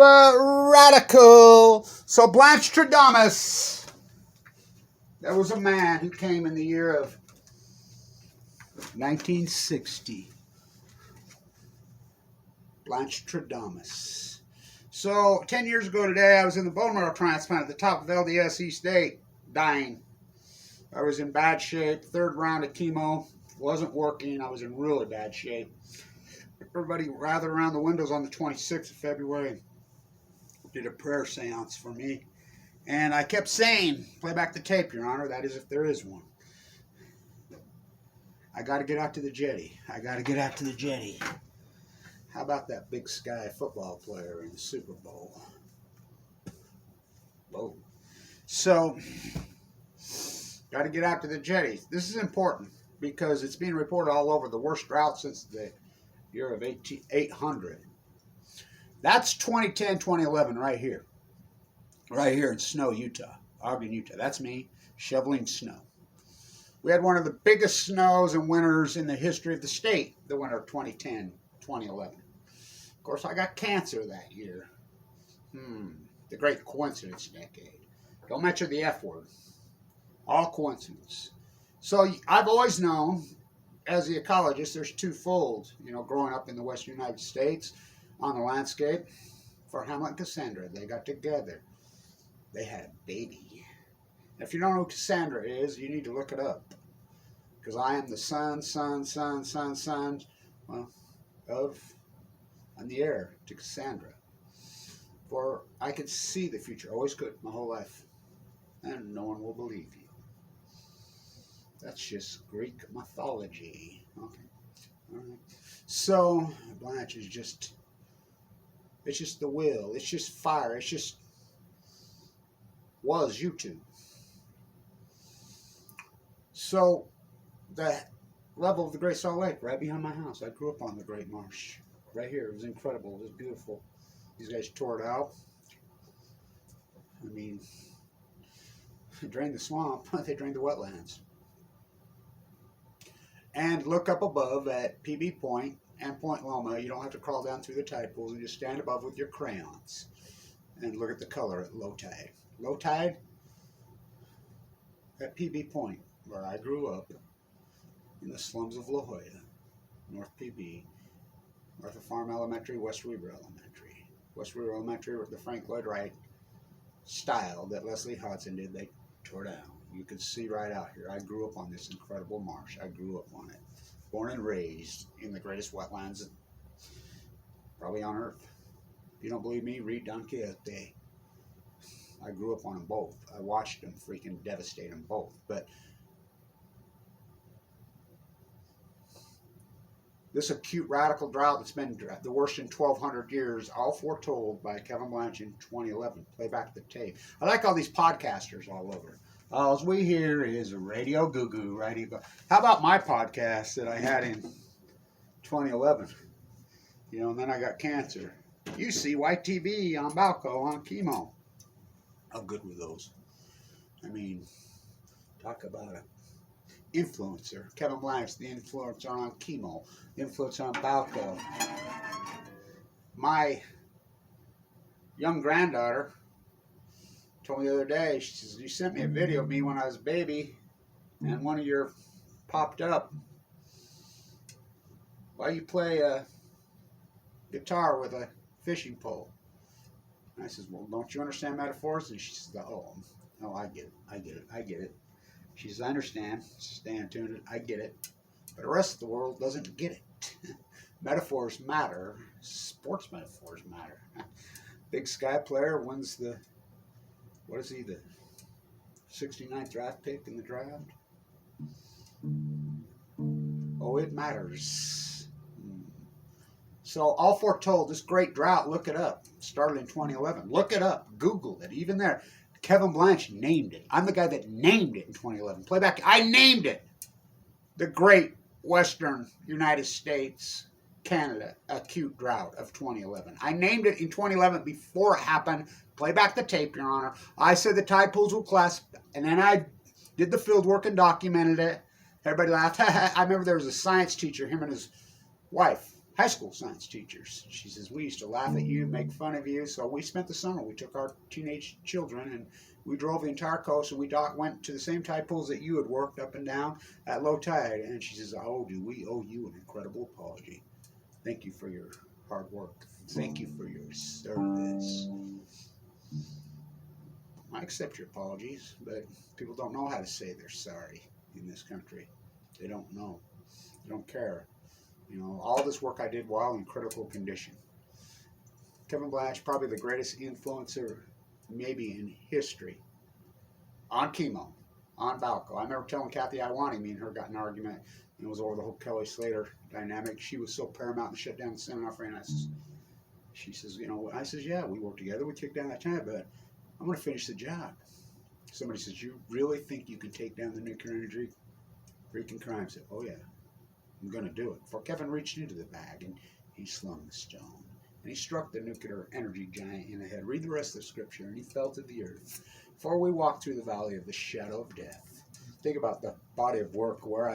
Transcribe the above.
to radical. So BLANCHTRADAMUS. There was a man who came in the year of 1960. BLANCHTRADAMUS. So 10 years ago today, I was in the bone marrow transplant at the top of LDS East 8, dying. I was in bad shape. Third round of chemo. Wasn't working. I was in really bad shape. Everybody gathered around the windows on the 26th of February. Did a prayer seance for me. And I kept saying, play back the tape, Your Honor. That is, if there is one. I got to get out to the jetty. I got to get out to the jetty. How about that Big Sky football player in the Super Bowl? Whoa. So, got to get out to the jetty. This is important because it's being reported all over, the worst drought since the year of 800. That's 2010, 2011 right here. Right here in Snow, Utah. Ogden, Utah. That's me shoveling snow. We had one of the biggest snows and winters in the history of the state, the winter of 2010, 2011. Of course, I got cancer that year. The great coincidence decade. Don't mention the F word. All coincidence. So I've always known, as the ecologist, there's twofold, growing up in the western United States on the landscape. For Hamlet and Cassandra, they got together. They had a baby. If you don't know who Cassandra is, you need to look it up. Because I am the son, I'm the heir to Cassandra. For I could see the future, always could, my whole life. And no one will believe you. That's just Greek mythology. Okay. All right. So, Blanche is just, it's just the will. It's just fire. It's just, was YouTube. So, the level of the Great Salt Lake, right behind my house. I grew up on the Great Marsh. Right here. It was incredible. It was beautiful. These guys tore it out. I mean, they drained the swamp. They drained the wetlands. And look up above at PB Point and Point Loma. You don't have to crawl down through the tide pools and just stand above with your crayons and look at the color at low tide. Low tide at PB Point, where I grew up in the slums of La Jolla, North PB, north of Farm Elementary, West Weber Elementary. West Weber Elementary with the Frank Lloyd Wright style that Leslie Hodson did. They tore down. You can see right out here. I grew up on this incredible marsh. I grew up on it. Born and raised in the greatest wetlands probably on earth. If you don't believe me, read Don Quixote. I grew up on them both. I watched them freaking devastate them both. But this acute radical drought that's been the worst in 1,200 years, all foretold by Kevin Blanch in 2011. Play back the tape. I like all these podcasters all over. All we hear is a radio goo-goo, right? How about my podcast that I had in 2011? And then I got cancer. You see White TV on Balco on chemo. How good were those? I mean, talk about an influencer. Kevin Blanch, the influencer on chemo. Influencer on Balco. My young granddaughter told me the other day, she says, you sent me a video of me when I was a baby, and one of your popped up. Why you play a guitar with a fishing pole? And I says, well, don't you understand metaphors? And she says, oh, I get it. She says, I understand. Stay tuned. I get it. But the rest of the world doesn't get it. Metaphors matter. Sports metaphors matter. Big Sky player wins the, what is he, the 69th draft pick in the draft? Oh, it matters. So, all foretold, this great drought, look it up. Started in 2011. Look it up. Google it. Even there, Kevin Blanch named it. I'm the guy that named it in 2011. Playback, I named it. The Great Western United States, Canada, acute drought of 2011. I named it in 2011 before it happened. Play back the tape, Your Honor. I said the tide pools will collapse, and then I did the field work and documented it. Everybody laughed. I remember there was a science teacher, him and his wife. high school science teachers. She says, we used to laugh at you, make fun of you. So we spent the summer. We took our teenage children and we drove the entire coast, and we went to the same tide pools that you had worked up and down at low tide. And she says, oh, do we owe you an incredible apology. Thank you for your hard work. Thank you for your service. I accept your apologies, but people don't know how to say they're sorry in this country. They don't know. They don't care. You know, all this work I did while in critical condition. Kevin Blanch, probably the greatest influencer maybe in history, on chemo, on Balco. I remember telling Kathy Iwani, me and her got in an argument, and it was over the whole Kelly Slater dynamic. She was so paramount and shut down the seminar for us. She says, you know, I says, yeah, we worked together, we kicked down that time, but I'm going to finish the job. Somebody says, you really think you can take down the nuclear energy freaking crime? I said, oh yeah, I'm going to do it. Before Kevin reached into the bag and he slung the stone. And he struck the nuclear energy giant in the head. Read the rest of the scripture. And he fell to the earth. Before we walked through the valley of the shadow of death. Think about the body of work where